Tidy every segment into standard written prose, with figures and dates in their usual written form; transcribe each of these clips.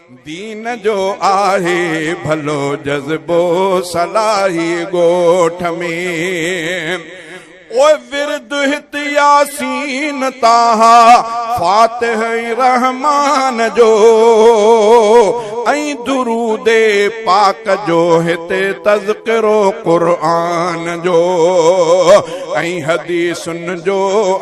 दीन जो आहे भलो जज़्बो सलाही ॻोठ में। ओ विरद हित यासीन ताहा फातिह रहमान जो ऐं दुरूदे पाक जो हिते तज़किरो क़ुर्आन जो ऐं हदीसुन जो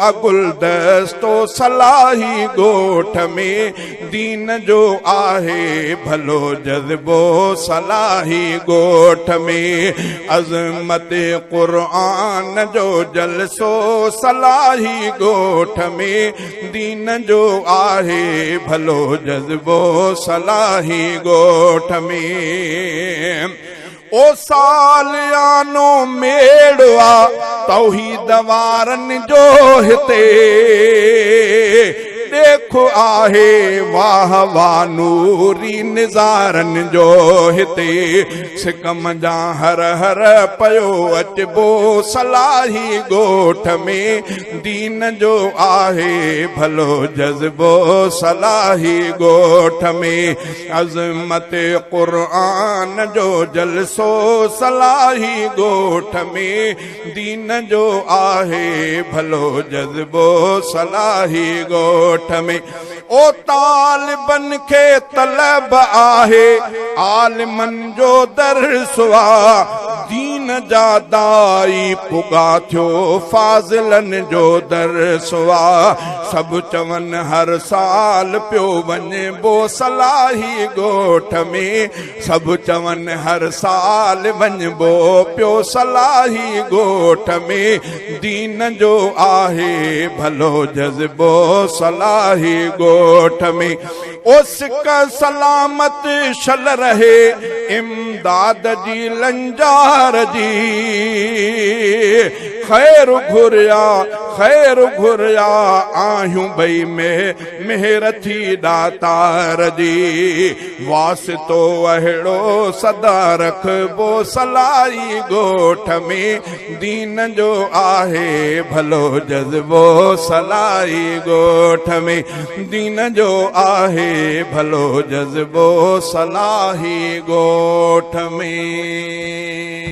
अगुल दस्तो सलाही ॻोठ में। दीन जो आहे भलो जज़्बो सलाही ॻोठ में। अज़मत क़ुर्आन जो जलसो सलाही ॻोठ में। दीन जो आहे भलो जज़्बो सलाही ॻोठ में। ओ सालियानो मेड़वा तौहीद वारन जो हिते देखो आहे वाह वाह नूरी निज़ारन जो हिते। सिकम जा हर हर पयो अचबो सलाही ॻोठ में। दीन जो आहे भलो जज़्बो सलाही ॻोठ में। अज़मत क़ुर्आन जो जलसो सलाही ॻोठ में। दीन जो आहे भलो जज़्बो सलाही ॻोठ में। ओ तालिबन खे तलब आहे आलिमन जो दरसवा। दीन जा दाई पुगा थियो फाज़िलन जो दरसवा। सभु चवनि हर साल पियो वञबो सलाही ॻोठ में। सभु चवनि हर साल वञबो पियो सलाही ॻोठ में। दीन जो आहे भलो जज़्बो सलाही ॻोठ में। ओ सिक सलामत शल रहे इमदाद जी लंजार जी। खैर घुरिया आहियूं भई में मेहर थी दातार जी। वासितो अहिड़ो सदा रखबो सलाही ॻोठ में। दीन जो आहे भलो जज़्बो सलाही ॻोठ में। दीन जो आहे भलो जज़्बो सलाही ॻोठ में।